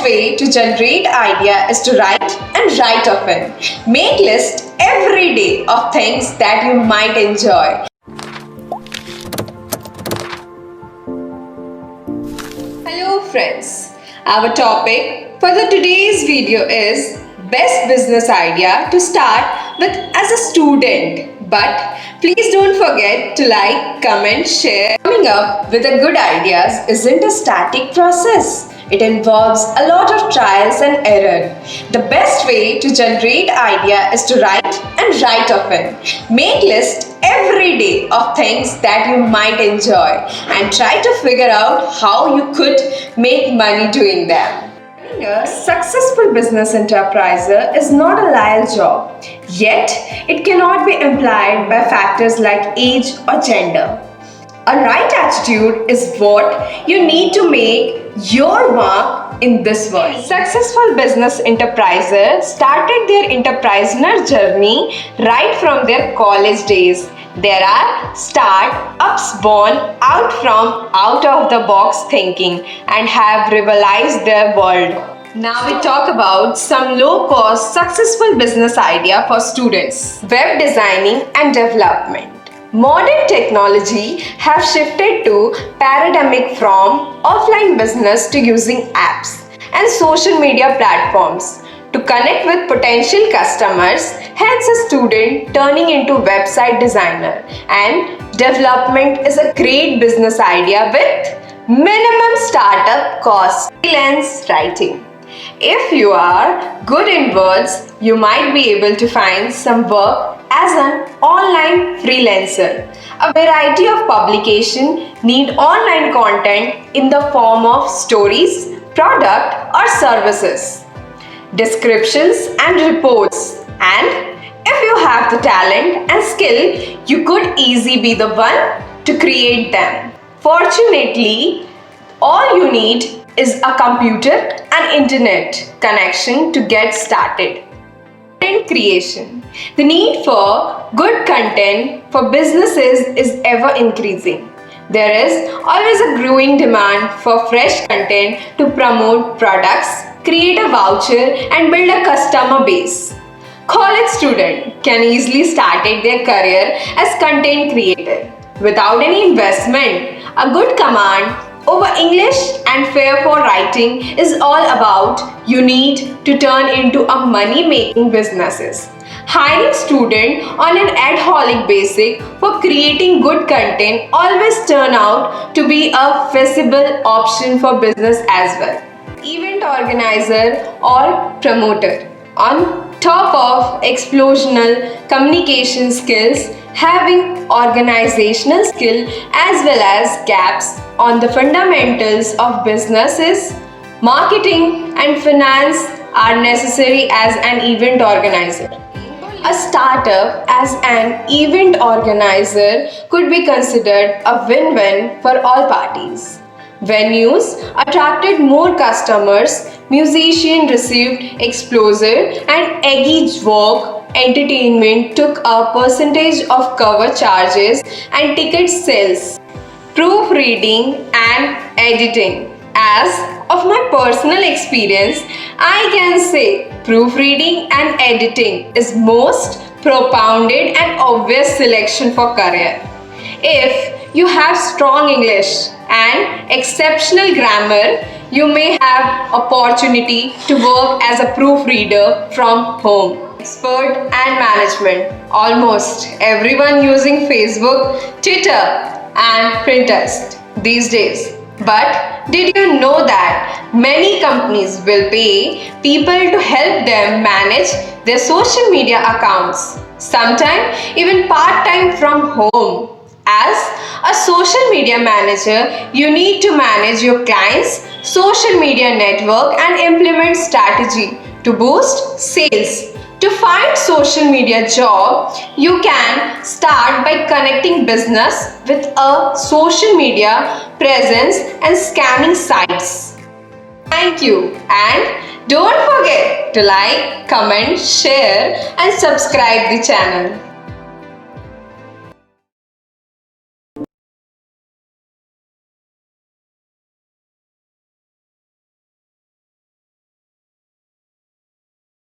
best way to generate idea is to write and write often. Make list every day of things that you might enjoy. Hello friends, our topic for today's video is best business idea to start with as a student. But please don't forget to like, comment, share. Coming up with a good ideas isn't a static process. It involves a lot of trials and error. The best way to generate idea is to write and write often. Make list every day of things that you might enjoy and try to figure out how you could make money doing them. Being a successful business enterprise is not a liar job, yet it cannot be implied by factors like age or gender. A right attitude is what you need to make your mark in this world. Successful business enterprises started their entrepreneurial journey right from their college days. There are startups born out of the box thinking and have revolutionized their world. Now we talk about some low-cost successful business idea for students. Web designing and development. Modern technology have shifted to paradigm from offline business to using apps and social media platforms to connect with potential customers, hence a student turning into website designer. And development is a great business idea with minimum startup cost. Freelance writing. If you are good in words, you might be able to find some work as an online freelancer. A variety of publication need online content in the form of stories, product or services, descriptions and reports. And if you have the talent and skill, you could easily be the one to create them. Fortunately, all you need is a computer and internet connection to get started. Content creation. The need for good content for businesses is ever increasing. There is always a growing demand for fresh content to promote products, create a voucher and build a customer base. College student can easily start their career as content creator without any investment. A good command over English and fair for writing is all about you need to turn into a money-making businesses. Hiring student on an ad hoc basis for creating good content always turn out to be a feasible option for business as well. Event organizer or promoter. On top of explosional communication skills, having organizational skill as well as gaps on the fundamentals of businesses, marketing and finance are necessary as an event organizer. A startup as an event organizer could be considered a win-win for all parties. Venues attracted more customers, musicians received exposure and engaged work. Entertainment took a percentage of cover charges and ticket sales. Proofreading and editing. As of my personal experience, I can say proofreading and editing is most propounded and obvious selection for career. If you have strong English and exceptional grammar, you may have opportunity to work as a proofreader from home. Expert and management. Almost everyone using Facebook, Twitter and Pinterest these days. But did you know that many companies will pay people to help them manage their social media accounts, sometimes even part-time from home? As a social media manager, you need to manage your clients' social media network and implement strategy to boost sales. To find social media job, you can start by connecting business with a social media presence and scanning sites. Thank you and don't forget to like, comment, share and subscribe the channel.